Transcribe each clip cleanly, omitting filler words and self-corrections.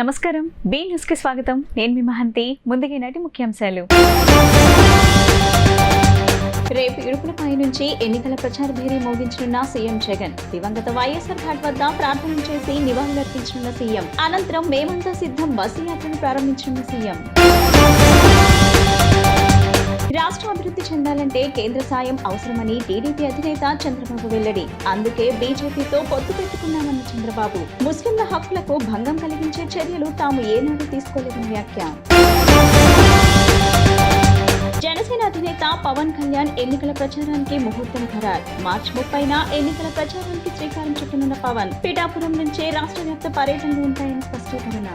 నమస్కారం B news కి స్వాగతం నేను మీ మహంతి ముందుగా నాటి ముఖ్యాంశాలు రేపు ఇడుపులపై నుంచి ఎన్నికల ప్రచార భేరీ మోగించనున్న సీఎం జగన్ దివంగత వైఎస్ఆర్ ఘాట్ వద్ద ప్రార్థనలు చేసి నివాళులర్పించనున్న సీఎం అనంతరం మేమంతా సిద్ధం బస్సు యాత్రను ప్రారంభించనున్న సీఎం రాష్ట్రం అభివృద్ధి చెందాలంటే కేంద్ర సాయం అవసరమని టీడీపీ అధినేత చంద్రబాబు వెల్లడి అందుకే బీజేపీతో పొత్తు పెట్టుకున్నామన్న చంద్రబాబు ముస్లింల హక్కులకు భంగం కలిగించే చర్యలు తాము ఏనాడు తీసుకోలేదని వ్యాఖ్య జనసేన అధినేత పవన్ కళ్యాణ్ ఎన్నికల ప్రచారానికి ముహూర్తం ఖరారు మార్చి 30న ఎన్నికల ప్రచారానికి శ్రీకారం చుట్టనున్న పవన్ పిఠాపురం నుంచే రాష్ట్ర వ్యాప్త పర్యటనలు ఉంటాయని స్పష్టీకరణ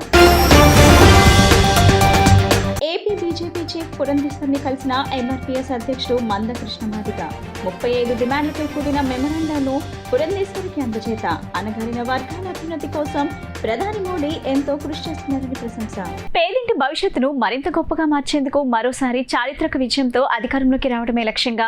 ఏపీ బీజేపీ చీఫ్ పురంధేశ్వర్ని కలిసిన ఎంఆర్పీఎస్ అధ్యక్షుడు మందకృష్ణ మాదిగ 35 డిమాండ్లతో కూడిన మెమరాండాను పురంధేశ్వరికి అందజేత అనగారిన వర్గాల అభ్యున్నతి కోసం ప్రధాని మోడీ ఎంతో కృషి చేస్తున్నారని ప్రశంస పేదింటి భవిష్యత్తును మరింత గొప్పగా మార్చేందుకు మరోసారి చారిత్రక విజయంతో అధికారంలోకి రావడమే లక్ష్యంగా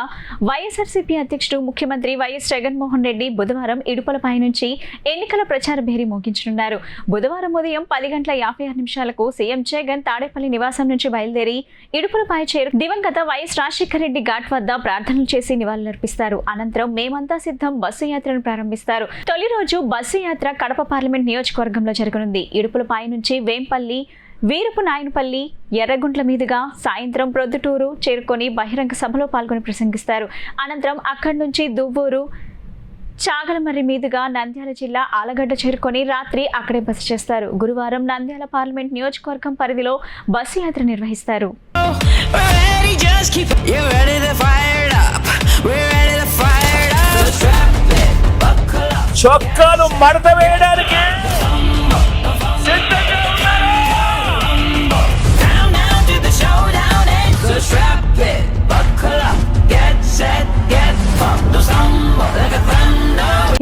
వైఎస్ఆర్సీపీ అధ్యక్షుడు ముఖ్యమంత్రి వైఎస్ జగన్మోహన్ రెడ్డి బుధవారం ఇడుపులపై నుంచి ఎన్నికల ప్రచార భేరీ మోగించనున్నారు బుధవారం ఉదయం 10:56 సీఎం జగన్ తాడేపల్లి నివాసం నుంచి బయలుదేరి ఇడుపులపై చేరు దివంగత వైఎస్ రాజశేఖర రెడ్డి ఘాట్ వద్ద ప్రార్థనలు చేసి నివాళులర్పిస్తారు అనంతరం మేమంతా సిద్ధం బస్సు యాత్రను ప్రారంభిస్తారు తొలి రోజు బస్సు యాత్ర కడప పార్లమెంట్ నియోజకవర్గంలో జరగనుంది ఇడుపులపై నుంచి వేంపల్లి వీరపు నాయనపల్లి ఎర్రగుంట్ల మీదుగా సాయంత్రం ప్రొద్దుటూరు చేరుకొని బహిరంగ సభలో పాల్గొని ప్రసంగిస్తారు అనంతరం అక్కడి నుంచి దువ్వూరు చాగలమర్రి మీదుగా నంద్యాల జిల్లా ఆలగడ్డ చేరుకొని రాత్రి అక్కడే బస చేస్తారు గురువారం నంద్యాల పార్లమెంట్ నియోజకవర్గం పరిధిలో బస్సు యాత్ర నిర్వహిస్తారు చొక్కాలు మడత వేయడానికి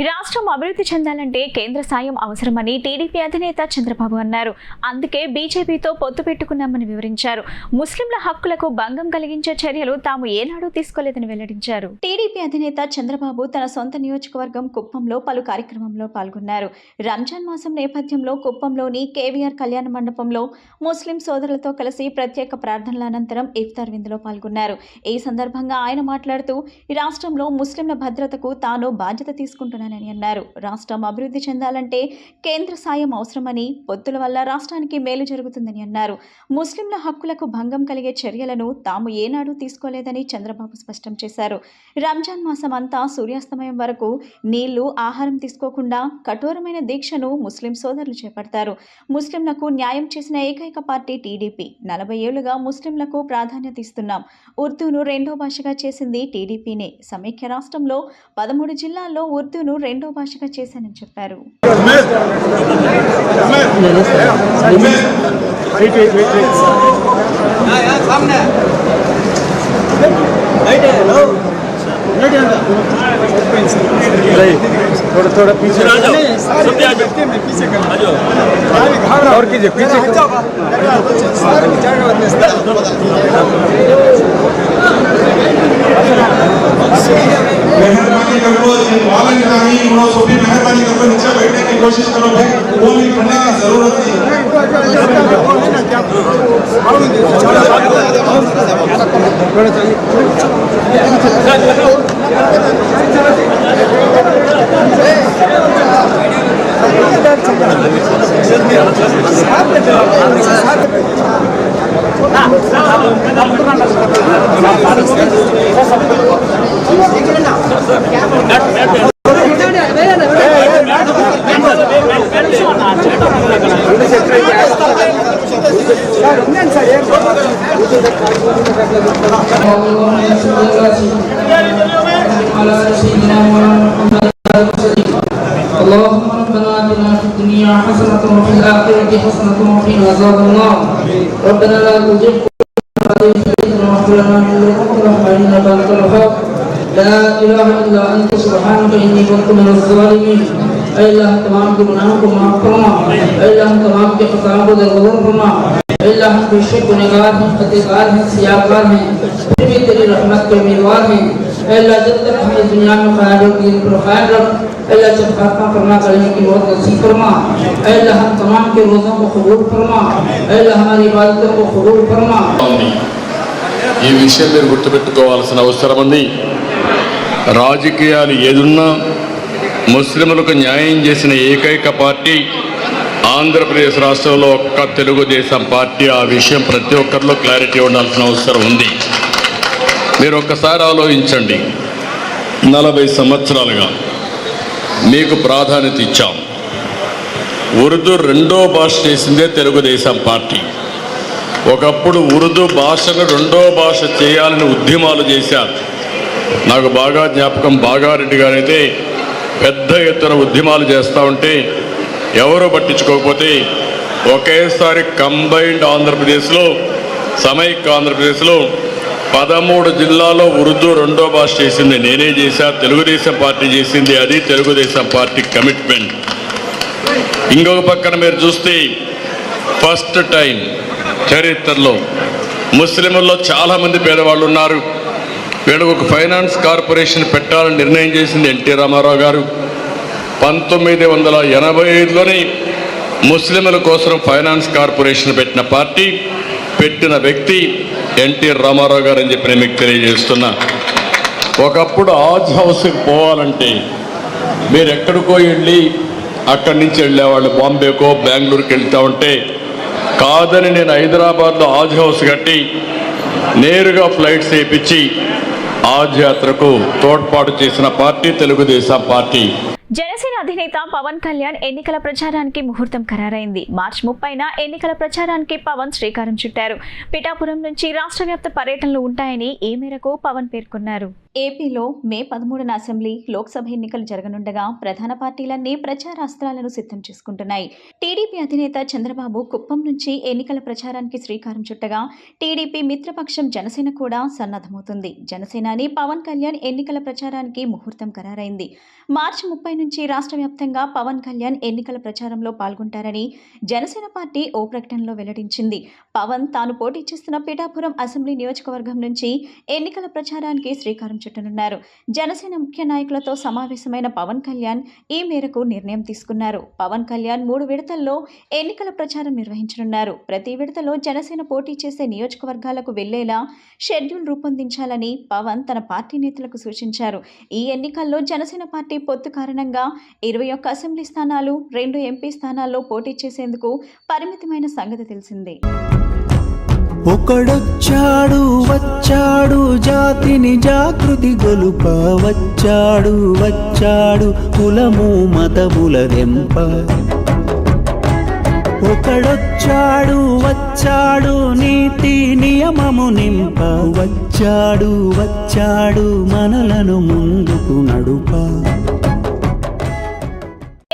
రాష్ట్రం అభివృద్ధి చెందాలంటే కేంద్ర సాయం అవసరమని టీడీపీ అధినేత చంద్రబాబు అన్నారు అందుకే బీజేపీతో పొత్తు పెట్టుకున్నామని వివరించారు ముస్లింల హక్కులకు భంగం కలిగించే చర్యలు తాము ఏనాడూ తీసుకోలేదని వెల్లడించారు టీడీపీ అధినేత చంద్రబాబు తన సొంత నియోజకవర్గం కుప్పంలో పలు కార్యక్రమంలో పాల్గొన్నారు రంజాన్ మాసం నేపథ్యంలో కుప్పంలోని కేవీఆర్ కళ్యాణ మండపంలో ముస్లిం సోదరులతో కలిసి ప్రత్యేక ప్రార్థనల అనంతరం ఇఫ్తార్ విందులో పాల్గొన్నారు ఈ సందర్భంగా ఆయన మాట్లాడుతూ రాష్ట్రంలో ముస్లింల భద్రతకు తాను బాధ్యత తీసుకుంటున్నానని అన్నారు రాష్ట్రం అభివృద్ధి చెందాలంటే కేంద్ర సాయం అవసరమని పొత్తుల వల్ల రాష్ట్రానికి మేలు జరుగుతుందని అన్నారు ముస్లింల హక్కులకు భంగం కలిగే చర్యలను తాము ఏనాడూ తీసుకోలేదని చంద్రబాబు స్పష్టం చేశారు రంజాన్ మాసం అంతా సూర్యాస్తమయం వరకు నీళ్లు ఆహారం తీసుకోకుండా కఠోరమైన దీక్షను ముస్లిం సోదరులు చేపడతారు ముస్లింలకు న్యాయం చేసిన ఏకైక పార్టీ టీడీపీ 40 ఏళ్లుగా ముస్లింలకు ప్రాధాన్యత ఇస్తున్నాం ఉర్దూను రెండో భాషగా చేసింది టీడీపీనే సమైక్య రాష్ట్రంలో 13 జిల్లాల్లో ఉర్దూను రెండో భాషగా చేశానని చెప్పారు थोड़ा पीछे और कीजिए पीछे मेहरबानी करो मेहरबानी करो नीचे बैठने की कोशिश करो भाई बोलने पढ़ने की जरूरत नहीं اللهم ربنا آتنا في الدنيا حسنة وفي الآخرة حسنة وقنا عذاب النار ربنا لا تزغ قلوبنا واغفر لنا من لدنك رحمة إنك أنت الوهاب لا إله إلا أنت سبحانك إني كنت من الظالمين اے اللہ تمام کے گناہوں کو معاف فرما اے اللہ تمام کے خطاؤں کو درگزر فرما اے اللہ ہم بے شک گنہگار ہیں خطاکار ہیں سیاہکار ہیں پھر بھی تیری رحمت کے امیدوار ہیں अल्लाह जब तक हमें दुनिया में खैर और दीन पर खैर रख, अल्लाह जब खात्मा फरमा करने की मौत नसीब फरमा, अल्लाह हम तमाम के रोज़ों को कबूल फरमा, अल्लाह हमारी इबादतों को कबूल फरमा। ఈ విషయం మీరు గుర్తుపెట్టుకోవాల్సిన అవసరం ఉంది. రాజకీయాలు ఏదున్నా ముస్లింలకు న్యాయం చేసిన ఏకైక పార్టీ ఆంధ్రప్రదేశ్ రాష్ట్రంలో ఒక్క తెలుగుదేశం పార్టీ. ఆ విషయం ప్రతి ఒక్కరిలో క్లారిటీ ఉండాల్సిన అవసరం ఉంది. మీరు ఒక్కసారి ఆలోచించండి. 40 సంవత్సరాలుగా మీకు ప్రాధాన్యత ఇచ్చాం. ఉర్దూ రెండో భాష చేసిందే తెలుగుదేశం పార్టీ. ఒకప్పుడు ఉర్దూ భాషను రెండో భాష చేయాలని ఉద్యమాలు చేశారు. నాకు బాగా జ్ఞాపకం, బాగారెడ్డి గారైతే పెద్ద ఎత్తున ఉద్యమాలు చేస్తూ ఉంటే ఎవరో పట్టించుకోకపోతే ఒకేసారి కంబైన్డ్ ఆంధ్రప్రదేశ్లో, సమైక్య ఆంధ్రప్రదేశ్లో 13 జిల్లాల్లో ఉర్దూ రెండో భాష చేసింది నేనే చేశా, తెలుగుదేశం పార్టీ చేసింది. అది తెలుగుదేశం పార్టీ కమిట్మెంట్. ఇంకొక పక్కన మీరు చూస్తే ఫస్ట్ టైం చరిత్రలో ముస్లింల్లో చాలామంది పేదవాళ్ళు ఉన్నారు. వీళ్ళకు ఒక ఫైనాన్స్ కార్పొరేషన్ పెట్టాలని నిర్ణయం చేసింది ఎన్టీ రామారావు గారు. 1985లోనే ముస్లింల కోసం ఫైనాన్స్ కార్పొరేషన్ పెట్టిన పార్టీ, పెట్టిన వ్యక్తి ఎన్టీ రామారావు గారు అని చెప్పి నేను మీకు తెలియజేస్తున్నా. ఒకప్పుడు ఆజ్ హౌస్కి పోవాలంటే మీరు ఎక్కడికో వెళ్ళి అక్కడి నుంచి వెళ్ళేవాళ్ళు, బాంబేకో బెంగళూరుకి వెళ్తూ ఉంటే కాదని నేను హైదరాబాద్లో ఆజ్ హౌస్ కట్టి నేరుగా ఫ్లైట్స్ వేయించి ఆజ్ యాత్రకు తోడ్పాటు చేసిన పార్టీ తెలుగుదేశం పార్టీ. జనసేన అధినేత పవన్ కళ్యాణ్ ఎన్నికల ప్రచారానికి ముహూర్తం ఖరారైంది. మార్చి 30న ఎన్నికల ప్రచారానికి పవన్ శ్రీకారం చుట్టారు. పిఠాపురం నుంచి రాష్ట్ర వ్యాప్త పర్యటనలు ఉంటాయని ఈ మేరకు పవన్ పేర్కొన్నారు. ఏపీలో మే 13న అసెంబ్లీ, లోక్సభ ఎన్నికలు జరగనుండగా ప్రధాన పార్టీలన్నీ ప్రచారాస్త్రాలను సిద్ధం చేసుకుంటున్నాయి. టీడీపీ అధినేత చంద్రబాబు కుప్పం నుంచి ఎన్నికల ప్రచారానికి శ్రీకారం చుట్టగా టీడీపీ మిత్రపక్షం జనసేన కూడా సన్నద్ధమవుతుంది. జనసేనాని పవన్ కళ్యాణ్ ఎన్నికల ప్రచారానికి ముహూర్తం ఖరారైంది. మార్చి 30 నుంచి రాష్ట్ర వ్యాప్తంగా పవన్ కళ్యాణ్ ఎన్నికల ప్రచారంలో పాల్గొంటారని జనసేన పార్టీ ఓ ప్రకటనలో వెల్లడించింది. పవన్ తాను పోటీ చేస్తున్న పిఠాపురం అసెంబ్లీ నియోజకవర్గం నుంచి ఎన్నికల ప్రచారానికి శ్రీకారం చుట్టనున్నారు. జనసేన ముఖ్య నాయకులతో సమావేశమైన పవన్ కళ్యాణ్ ఈ మేరకు నిర్ణయం తీసుకున్నారు. పవన్ కళ్యాణ్ 3 విడతల్లో ఎన్నికల ప్రచారం నిర్వహించనున్నారు. ప్రతి విడతలో జనసేన పోటీ చేసే నియోజకవర్గాలకు వెళ్లేలా షెడ్యూల్ రూపొందించాలని పవన్ తన పార్టీ నేతలకు సూచించారు. ఈ ఎన్నికల్లో జనసేన పార్టీ పొత్తు కారణంగా 21 అసెంబ్లీ స్థానాలు, 2 ఎంపీ స్థానాల్లో పోటీ చేసేందుకు పరిమితమైన సంగతి తెలిసిందే. ఒకడొచ్చాడు వచ్చాడు జాతిని జాగృతి గొలుప, వచ్చాడు వచ్చాడు కులము మతముల దెంప. ఒకడొచ్చాడు వచ్చాడు నీతి నియమము నింప, వచ్చాడు వచ్చాడు మనలను ముందుకు నడుప.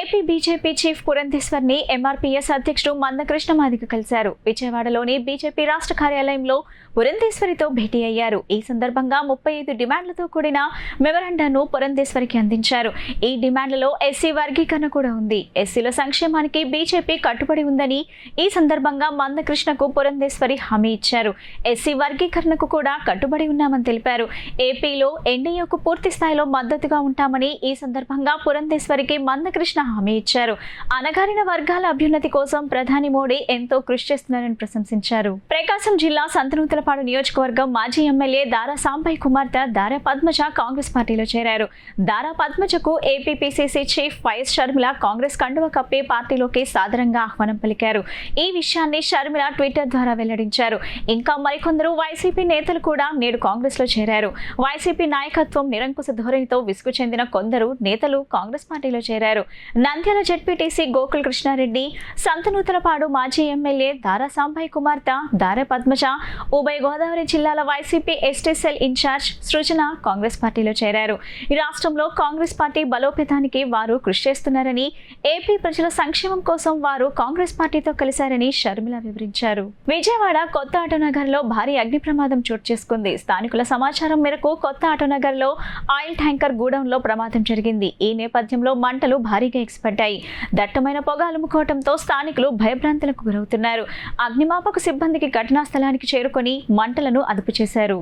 ఏపీ బీజేపీ చీఫ్ పురంధేశ్వర్ని ఎంఆర్పీఎస్ అధ్యక్షుడు మందకృష్ణ మాదిగ కలిశారు. విజయవాడలోని బీజేపీ రాష్ట్ర కార్యాలయంలో పురంధేశ్వరితో భేటీ అయ్యారు. ఈ సందర్భంగా 35 డిమాండ్లతో కూడిన మెమరాండాను పురంధేశ్వరికి అందించారు. ఈ డిమాండ్లలో ఎస్సీ వర్గీకరణ కూడా ఉంది. ఎస్సీల సంక్షేమానికి బీజేపీ కట్టుబడి ఉందని ఈ సందర్భంగా మందకృష్ణకు పురంధేశ్వరి హామీ ఇచ్చారు. ఎస్సీ వర్గీకరణకు కూడా కట్టుబడి ఉన్నామని తెలిపారు. ఏపీలో ఎన్డీఏకు పూర్తి స్థాయిలో మద్దతుగా ఉంటామని ఈ సందర్భంగా పురంధేశ్వరికి మందకృష్ణ హామీ ఇచ్చారు. అణగారిన వర్గాల అభ్యున్నతి కోసం ప్రధాని మోడీ ఎంతో కృషి చేస్తున్నారని ప్రశంసించారు. ప్రకాశం జిల్లా సంతనూతలపాడు నియోజకవర్గం మాజీ ఎమ్మెల్యే దారా సాంబయ్య కుమార్తె దారా పద్మజ కాంగ్రెస్ పార్టీలో చేరారు. దారా పద్మజకు APPCC chief YS Sharmila Congress కండువ కప్పి పార్టీలోకి సాదరంగా ఆహ్వానం పలికారు. ఈ విషయాన్ని షర్మిల ట్విట్టర్ ద్వారా వెల్లడించారు. ఇంకా మరికొందరు వైసీపీ నేతలు కూడా నేడు కాంగ్రెస్ లో చేరారు. వైసీపీ నాయకత్వం నిరంకుశ ధోరణితో విసుగు చెందిన కొందరు నేతలు కాంగ్రెస్ పార్టీలో చేరారు. నంద్యాల జెడ్పీటీసీ గోకుల్ కృష్ణారెడ్డి, సంతనూతలపాడు మాజీ ఎమ్మెల్యే దారా సాంబయ్య కుమార్తె దారా పద్మజ, ఉభయ గోదావరి జిల్లాల వైసీపీ ఎస్టీ సెల్ ఇన్ఛార్జ్ సృజన కాంగ్రెస్ పార్టీలో చేరారు. ఈ రాష్ట్రంలో కాంగ్రెస్ పార్టీ బలోపేతానికి వారు కృషి చేస్తున్నారని, ఏపీ ప్రజల సంక్షేమం కోసం వారు కాంగ్రెస్ పార్టీతో కలిశారని షర్మిల వివరించారు. విజయవాడ కొత్త ఆటోనగర్ లో భారీ అగ్ని ప్రమాదం చోటు చేసుకుంది. స్థానికుల సమాచారం మేరకు కొత్త ఆటోనగర్ లో ఆయిల్ ట్యాంకర్ గూడౌన్ లో ప్రమాదం జరిగింది. ఈ నేపథ్యంలో మంటలు భారీగా ఎగిసిపడ్డాయి. దట్టమైన పొగ అలుముకోవడంతో స్థానికులు భయభ్రాంతులకు గురవుతున్నారు. అగ్నిమాపక సిబ్బందికి ఘటనా స్థలానికి చేరుకొని మంటలను అదుపు చేశారు.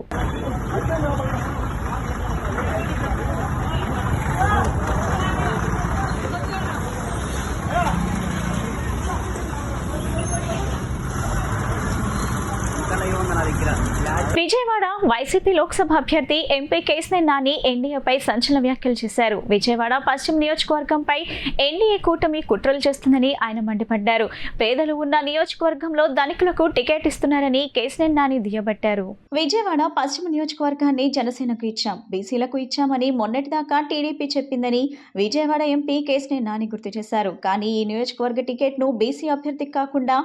వైసీపీ లోక్సభ అభ్యర్థి ఎంపీ కేశినేని నాని ఎన్డీఏపై సంచలన వ్యాఖ్యలు చేశారు. విజయవాడ పశ్చిమ నియోజకవర్గంపై ఎన్డీఏ కూటమి కుట్రలు చేస్తుందని ఆయన మండిపడ్డారు. పేదలు ఉన్న నియోజకవర్గంలో ధనికులకు టికెట్ ఇస్తున్నారని కేశినేని నాని దుయ్యబట్టారు. విజయవాడ పశ్చిమ నియోజకవర్గాన్ని జనసేనకు ఇచ్చాం, బీసీలకు ఇచ్చామని మొన్నటిదాకా టీడీపీ చెప్పిందని విజయవాడ ఎంపీ కేశినేని నాని గుర్తు చేశారు. కానీ ఈ నియోజకవర్గ టికెట్ను బీసీ అభ్యర్థికి కాకుండా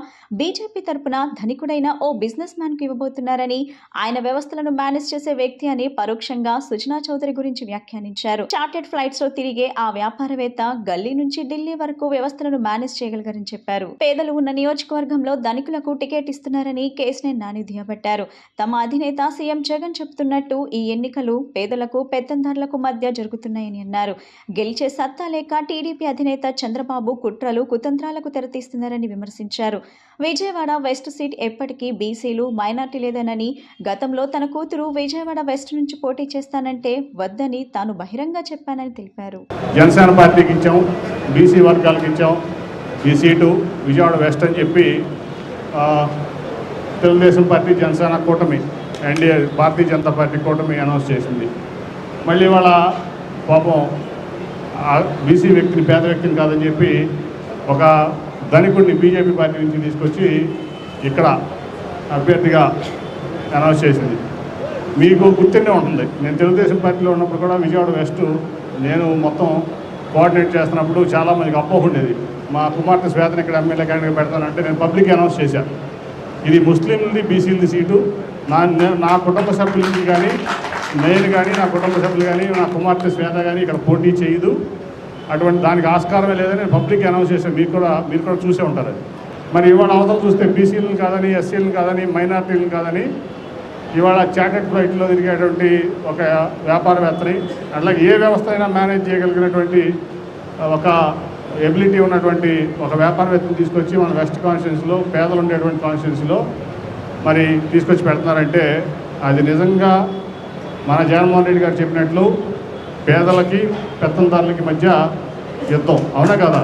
బీజేపీ తరపున ధనికుడైన ఓ బిజినెస్ మ్యాన్ కు ఇవ్వబోతున్నారని, ఆయన వ్యవస్థలను మేనేజ్ చేసే వ్యక్తి అని పరోక్షంగా సుజనా చౌదరి గురించి వ్యాఖ్యానించారు. చార్టెడ్ ఫ్లైట్స్ లో తిరిగే ఆ వ్యాపారవేత్త గల్లీ నుంచి ఢిల్లీ వరకు వ్యవస్థలను మేనేజ్ చేయగలరని చెప్పారు. పేదలు ఉన్న నియోజకవర్గంలో ధనికులకు టికెట్ ఇస్తున్నారని కేశినేని నాని దుయ్యబట్టారు. తమ అధినేత సీఎం జగన్ చెబుతున్నట్టు ఈ ఎన్నికలు పేదలకు పెత్తందారులకు మధ్య జరుగుతున్నాయని అన్నారు. గెలిచే సత్తా లేక టీడీపీ అధినేత చంద్రబాబు కుట్రలు కుతంత్రాలకు తెరతీస్తున్నారని విమర్శించారు. విజయవాడ వెస్ట్ సీట్ ఎప్పటికీ బీసీలు మైనార్టీలేదనని, గతంలో తన కూతురు విజయవాడ వెస్ట్ నుంచి పోటీ చేస్తానంటే వద్దని తాను బహిరంగ చెప్పానని తెలిపారు. జనసేన పార్టీకి ఇచ్చాం, బీసీ వర్గాలకు ఇచ్చాం ఈ సీటు విజయవాడ వెస్ట్ అని చెప్పి తెలుగుదేశం పార్టీ జనసేన కూటమి ఎన్డీఏ భారతీయ జనతా పార్టీ కూటమి అనౌన్స్ చేసింది. మళ్ళీ వాళ్ళ పాపం బీసీ వ్యక్తిని పేద వ్యక్తిని కాదని చెప్పి ఒక ధనికుడిని బీజేపీ పార్టీ నుంచి తీసుకొచ్చి ఇక్కడ అభ్యర్థిగా అనౌన్స్ చేసింది. మీకు గుర్తుండే ఉంటుంది, నేను తెలుగుదేశం పార్టీలో ఉన్నప్పుడు కూడా విజయవాడ వెస్ట్ నేను మొత్తం కోఆర్డినేట్ చేస్తున్నప్పుడు చాలామందికి అపోహ ఉండేది. మా కుమార్తె శ్వేతను ఇక్కడ ఎమ్మెల్యే క్యాండిడేట్ పెడతానంటే నేను పబ్లిక్ అనౌన్స్ చేశాను, ఇది ముస్లింలది బీసీలది సీటు, నా కుటుంబ సభ్యుల నుంచి కానీ నేను కానీ నా కుటుంబ సభ్యులు కానీ నా కుమార్తె శ్వేత కానీ ఇక్కడ పోటీ చేయదు, అటువంటి దానికి ఆస్కారమే లేదని నేను పబ్లిక్ అనౌన్స్ చేశాను. మీరు కూడా చూసే ఉంటారు. మరి ఇవాళ అవతల చూస్తే బీసీలను కాదని, ఎస్సీలను కాదని, మైనార్టీలను కాదని ఇవాళ చార్టెడ్ ఫ్లైట్లో తిరిగేటువంటి ఒక వ్యాపారవేత్తని, అట్లాగే ఏ వ్యవస్థ అయినా మేనేజ్ చేయగలిగినటువంటి ఒక ఎబిలిటీ ఉన్నటువంటి ఒక వ్యాపారవేత్తని తీసుకొచ్చి మన వెస్ట్ కాన్స్టిట్యున్సీలో పేదలు ఉండేటువంటి కాన్స్టిట్యున్సీలో మరి తీసుకొచ్చి పెడుతున్నారంటే అది నిజంగా మన జగన్మోహన్ రెడ్డి గారు చెప్పినట్లు పేదలకి పెత్తందారులకి మధ్య యుద్ధం, అవునా కదా?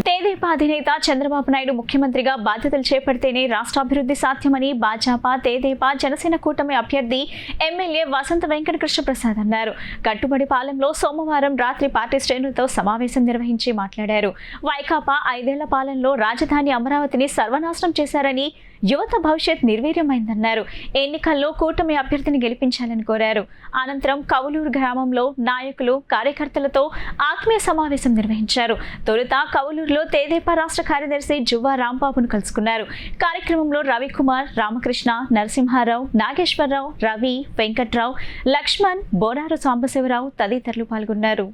తెదేపా అధినేత చంద్రబాబు నాయుడు ముఖ్యమంత్రిగా బాధ్యతలు చేపడితేనే రాష్ట్రాభివృద్ధి సాధ్యమని భాజపా, తెదేపా, జనసేన కూటమి అభ్యర్థి ఎమ్మెల్యే వసంత వెంకట కృష్ణ ప్రసాద్ అన్నారు. కట్టుబడి పాలెంలో సోమవారం రాత్రి పార్టీ శ్రేణులతో సమావేశం నిర్వహించి మాట్లాడారు. వైకాపా 5 ఏళ్ల పాలనలో రాజధాని అమరావతిని సర్వనాశనం చేశారని, యువత భవిష్యత్ నిర్వీర్యమైందన్నారు. ఎన్నికల్లో కూటమి అభ్యర్థిని గెలిపించాలని కోరారు. అనంతరం కవులూరు గ్రామంలో నాయకులు, కార్యకర్తలతో ఆత్మీయ సమావేశం నిర్వహించారు. తొలుత కవులూరులో తెదేపా రాష్ట్ర కార్యదర్శి జువ్వా రాంబాబును కలుసుకున్నారు. కార్యక్రమంలో రవికుమార్, రామకృష్ణ, నరసింహారావు, నాగేశ్వరరావు, రవి, వెంకట్రావు, లక్ష్మణ్, బోరారు సాంబశివరావు తదితరులు పాల్గొన్నారు.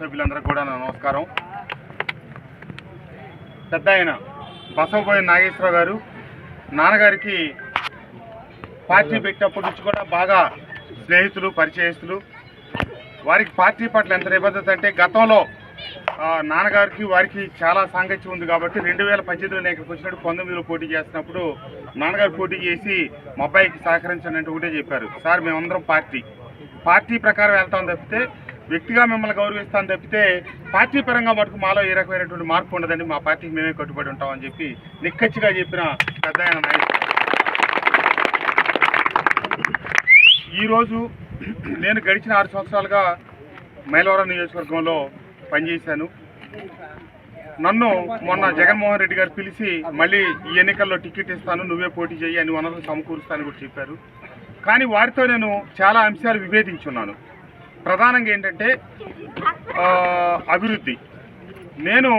సభ్యులందరూ కూడా నా నమస్కారం. పెద్ద ఆయన బసవపోయిన నాగేశ్వరరావు గారు నాన్నగారికి పార్టీ పెట్టినప్పటి నుంచి కూడా బాగా స్నేహితులు, పరిచయస్తులు. వారికి పార్టీ పట్ల ఎంత నిబద్ధత అంటే గతంలో నాన్నగారికి వారికి చాలా సాంగత్యం ఉంది కాబట్టి 2018లో నేను ఇక్కడికి వచ్చినప్పుడు 19లో పోటీ చేస్తున్నప్పుడు నాన్నగారు పోటీ చేసి మా అబ్బాయికి సహకరించండి అంటే ఒకటే చెప్పారు, సార్ మేమందరం పార్టీ ప్రకారం వెళ్తాం తప్పితే వ్యక్తిగా మిమ్మల్ని గౌరవిస్తాను తప్పితే పార్టీ పరంగా మటుకు మాలో ఏ రకమైనటువంటి మార్పు ఉండదండి, మా పార్టీకి మేమే కట్టుబడి ఉంటామని చెప్పి నిక్కచ్చిగా చెప్పిన పెద్ద ఆయన నాయకుడు. ఈరోజు నేను గడిచిన 6 సంవత్సరాలుగా మైలవరం నియోజకవర్గంలో పనిచేశాను. నన్ను మొన్న జగన్మోహన్ రెడ్డి గారు పిలిచి మళ్ళీ ఈ ఎన్నికల్లో టికెట్ ఇస్తాను, నువ్వే పోటీ చేయి, అన్ని వనరులు సమకూరుస్తానని కూడా చెప్పారు. కానీ వారితో నేను చాలా అంశాలు విభేదించున్నాను. ప్రధానంగా ఏంటంటే అభివృద్ధి. నేను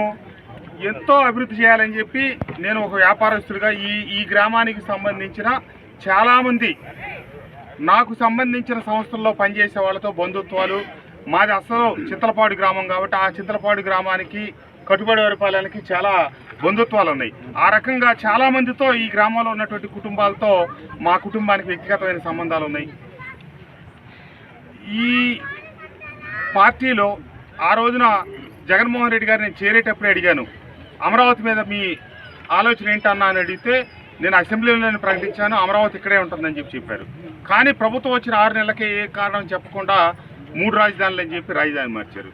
ఎంతో అభివృద్ధి చేయాలని చెప్పి నేను ఒక వ్యాపారస్తుడిగా ఈ గ్రామానికి సంబంధించిన చాలామంది నాకు సంబంధించిన సంస్థల్లో పనిచేసే వాళ్ళతో బంధుత్వాలు, మాది అసలు చింతలపాడు గ్రామం కాబట్టి ఆ చింతలపాడు గ్రామానికి కట్టుబడి పరిపాలనకి చాలా బంధుత్వాలు ఉన్నాయి. ఆ రకంగా చాలామందితో ఈ గ్రామంలో ఉన్నటువంటి కుటుంబాలతో మా కుటుంబానికి వ్యక్తిగతమైన సంబంధాలు ఉన్నాయి. ఈ పార్టీలో ఆ రోజున జగన్మోహన్ రెడ్డి గారు నేను చేరేటప్పుడే అడిగాను, అమరావతి మీద మీ ఆలోచన ఏంటన్నా అని అడిగితే నేను అసెంబ్లీలోనే ప్రకటించాను, అమరావతి ఇక్కడే ఉంటుందని చెప్పారు. కానీ ప్రభుత్వం వచ్చిన 6 నెలలకే ఏ కారణం చెప్పకుండా 3 రాజధానులు అని చెప్పి రాజధాని మార్చారు.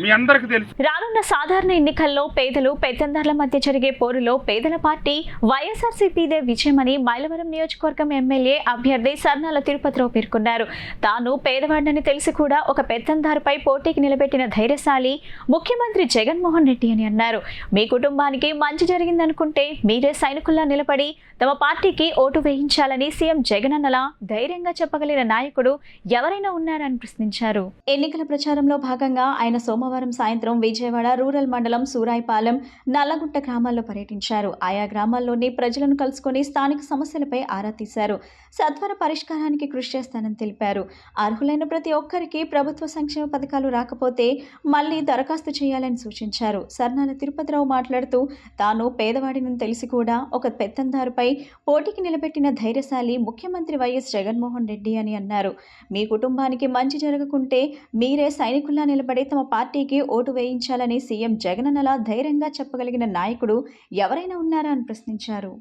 మీ అందరికీ తెలుసు. రానున్న సాధారణ ఎన్నికల్లో పేదలు పెత్తందారుల మధ్య జరిగే పోరులో పేదల పార్టీ వైఎస్ఆర్సీపీదే విజయమని మైలవరం నియోజకవర్గం ఎమ్మెల్యే అభ్యర్థి సర్నాల తిరుపతిరావు పేర్కొన్నారు. తాను పేదవాడిని తెలిసి కూడా ఒక పెత్తందారుపై పోటీకి నిలబెట్టిన ధైర్యశాలి ముఖ్యమంత్రి జగన్మోహన్ రెడ్డి అని అన్నారు. మీ కుటుంబానికి మంచి జరిగిందనుకుంటే మీరే సైనికుల్లా నిలబడి తమ పార్టీకి ఓటు వేయించాలని సీఎం జగన్ అన్నలా ధైర్యంగా చెప్పగలిగిన నాయకుడు ఎవరైనా ఉన్నారని ప్రశ్నించారు. ఎన్నికల ప్రచారంలో భాగంగా ఆయన సోమవారం సాయంత్రం విజయవాడ రూరల్ మండలం సూరాయిపాలెం, నల్లగుట్ట గ్రామాల్లో పర్యటించారు. ఆయా గ్రామాల్లోని ప్రజలను కలుసుకొని స్థానిక సమస్యలపై ఆరా తీశారు. సత్వర పరిష్కారానికి కృషి చేస్తానని తెలిపారు. అర్హులైన ప్రతి ఒక్కరికి ప్రభుత్వ సంక్షేమ పథకాలు రాకపోతే మళ్లీ దరఖాస్తు చేయాలని సూచించారు. సర్నాల తిరుపతిరావు మాట్లాడుతూ తాను పేదవాడిని తెలిసి కూడా ఒక పెత్తందారుపై పోటీకి నిలబెట్టిన ధైర్యశాలి ముఖ్యమంత్రి వైఎస్ జగన్మోహన్ రెడ్డి అని అన్నారు. మీ కుటుంబానికి మంచి జరగకుంటే మీరే సైనికుల్లా నిలబడి తమ పార్టీకి ఓటు వేయించాలని సీఎం జగనన్నలా ధైర్యంగా చెప్పగలిగిన నాయకుడు ఎవరైనా ఉన్నారా అని ప్రశ్నించారు.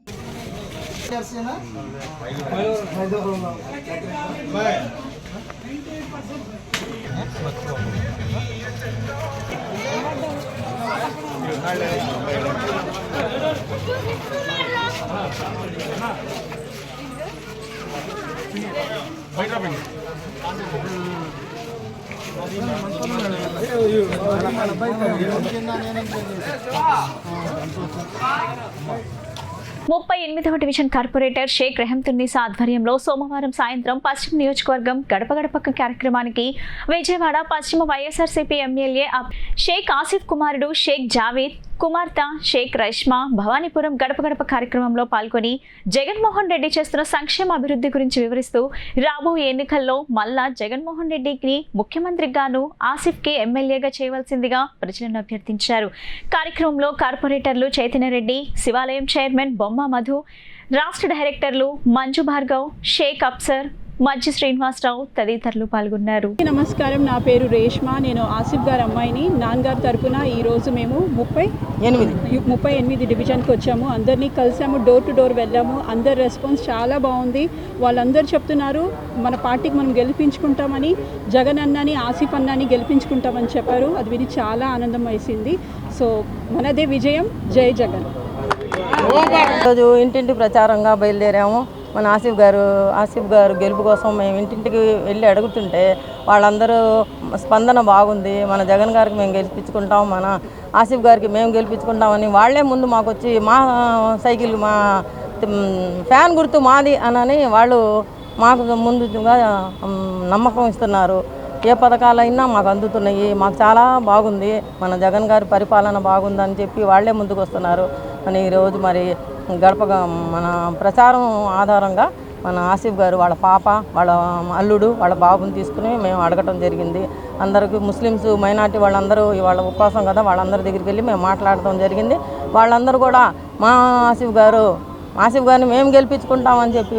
38వ డివిజన్ కార్పొరేటర్ షేక్ రెహంతున్నీసా ఆధ్వర్యంలో సోమవారం సాయంత్రం పశ్చిమ నియోజకవర్గం గడప గడప కార్యక్రమానికి విజయవాడ పశ్చిమ వైఎస్ఆర్సీపీ ఎమ్మెల్యే షేక్ ఆసిఫ్ కుమారుడు షేక్ జావేద్ కుమార్తె షేక్ రష్మా భవానీపురం గడప గడప కార్యక్రమంలో పాల్గొని జగన్మోహన్ రెడ్డి చేస్తున్న సంక్షేమ అభివృద్ధి గురించి వివరిస్తూ రాబోయే ఎన్నికల్లో మల్లా జగన్మోహన్ రెడ్డికి ముఖ్యమంత్రిగాను ఆసిఫ్కి ఎమ్మెల్యేగా చేయవలసిందిగా ప్రజలను అభ్యర్థించారు. కార్యక్రమంలో కార్పొరేటర్లు చైతన్యరెడ్డి, శివాలయం చైర్మన్ బొమ్మ మధు, రాష్ట్ర డైరెక్టర్లు మంజు భార్గవ్, షేక్ అప్సర్, మజ్జి శ్రీనివాసరావు తదితరులు పాల్గొన్నారు. నమస్కారం, నా పేరు రేష్మా. నేను ఆసిఫ్ గారి అమ్మాయిని. నాన్నగారి తరఫున ఈరోజు మేము 38 డివిజన్కి వచ్చాము. అందరినీ కలిసాము, డోర్ టు డోర్ వెళ్ళాము. అందరి రెస్పాన్స్ చాలా బాగుంది. వాళ్ళందరూ చెప్తున్నారు మన పార్టీకి మనం గెలిపించుకుంటామని, జగన్ అన్నని ఆసిఫ్ అన్నని గెలిపించుకుంటామని చెప్పారు. అది విని చాలా ఆనందం వేసింది. సో మనదే విజయం. జై జగన్. ఈరోజు ఇంటింటి ప్రచారంగా బయలుదేరాము. మన ఆసిఫ్ గారు గెలుపు కోసం మేము ఇంటింటికి వెళ్ళి అడుగుతుంటే వాళ్ళందరూ స్పందన బాగుంది. మన జగన్ గారికి మేము గెలిపించుకుంటాం, మన ఆసిఫ్ గారికి మేము గెలిపించుకుంటామని వాళ్ళే ముందు మాకు వచ్చి మా సైకిల్ మా ఫ్యాన్ గుర్తు మాది అని వాళ్ళు మాకు ముందుగా నమ్మకం ఇస్తున్నారు. ఏ పథకాలైనా మాకు అందుతున్నాయి, మాకు చాలా బాగుంది, మన జగన్ గారి పరిపాలన బాగుందని చెప్పి వాళ్ళే ముందుకు వస్తున్నారు అని ఈరోజు మరి గడపగా మన ప్రచారం ఆధారంగా మన ఆసిఫ్ గారు వాళ్ళ పాప, వాళ్ళ అల్లుడు, వాళ్ళ బాబుని తీసుకుని మేము అడగటం జరిగింది. అందరికీ ముస్లిమ్స్ మైనార్టీ వాళ్ళందరూ వాళ్ళ ఉపవాసం కదా, వాళ్ళందరి దగ్గరికి వెళ్ళి మేము మాట్లాడటం జరిగింది. వాళ్ళందరూ కూడా మా ఆసిఫ్ గారిని మేము గెలిపించుకుంటామని చెప్పి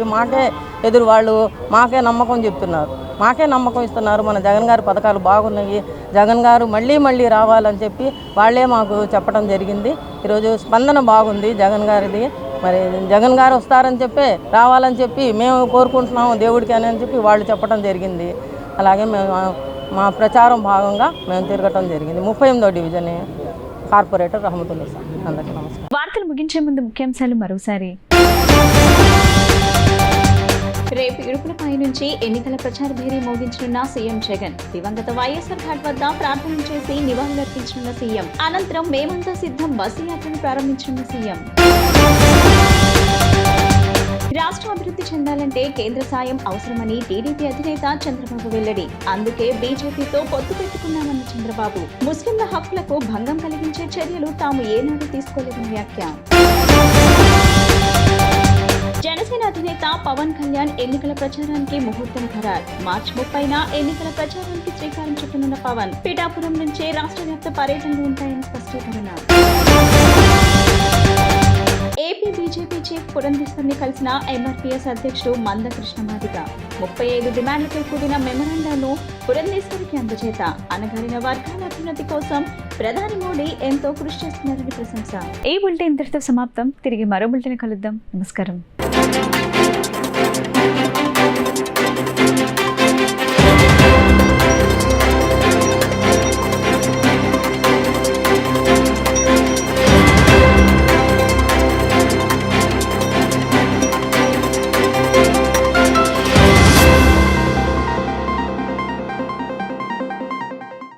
వాళ్ళు మాకే నమ్మకం చెప్తున్నారు, మాకే నమ్మకం ఇస్తున్నారు. మన జగన్ గారి పథకాలు బాగున్నాయి, జగన్ గారు మళ్ళీ రావాలని చెప్పి వాళ్ళే మాకు చెప్పడం జరిగింది. ఈరోజు స్పందన బాగుంది జగన్ గారిది. మరి జగన్ గారు వస్తారని చెప్పి రావాలని చెప్పి మేము కోరుకుంటున్నాము దేవుడికి అని చెప్పి వాళ్ళు చెప్పడం జరిగింది. అలాగే మేము మా ప్రచారం భాగంగా మేము తిరగటం జరిగింది. 38వ డివిజన్ కార్పొరేటర్ రహమతుల్లా. అందరికీ నమస్కారం. వార్తలు ముగించే ముందు ముఖ్యాంశాలు మరోసారి. రేపు ఇడుపులపై నుంచి ఎన్నికల ప్రచార భేరీ మోగించనున్న సీఎం జగన్. దివంగత వైఎస్ఆర్ ఘాట్ వద్ద ప్రార్థనలు చేసి నివాళులర్పించనున్న సీఎం. అనంతరం మేమంతా సిద్ధం బస్సు యాత్రను ప్రారంభించనున్న సీఎం. రాష్ట్రం అభివృద్ధి చెందాలంటే కేంద్ర సాయం అవసరమని టీడీపీ అధినేత చంద్రబాబు వెల్లడి. అందుకే బీజేపీతో పొత్తు పెట్టుకున్నామన్న చంద్రబాబు. ముస్లింల హక్కులకు భంగం కలిగించే చర్యలు తాము ఏనాడు తీసుకోలేదని వ్యాఖ్య. జనసేన అధినేత పవన్ కళ్యాణ్ ఎన్నికల ప్రచారానికి ముహూర్తం ఖరారు. మార్చి 30న ఎన్నికల ప్రచారానికి శ్రీకారం చుట్టనున్న పవన్ పిఠాపురం నుంచే రాష్ట్ర వ్యాప్త పర్యటనలు ఉంటాయని స్పష్టీకరణ. ఏపీ బీజేపీ చీఫ్ పురంధేశ్వర్ని కలిసిన ఎంఆర్పీఎస్ అధ్యక్షుడు మందకృష్ణ మాదిగ 35 డిమాండ్లతో కూడిన మెమరాండాను పురంధేశ్వరికి అందజేత అణగారిన వర్గాల అభ్యున్నతి కోసం ప్రధాని మోడీ ఎంతో కృషి చేస్తున్నారని ప్రశంస. ఈ బులెటిన్ ఇంతటితో సమాప్తం. తిరిగి మరో బులెటిన్ కలుద్దాం. నమస్కారం.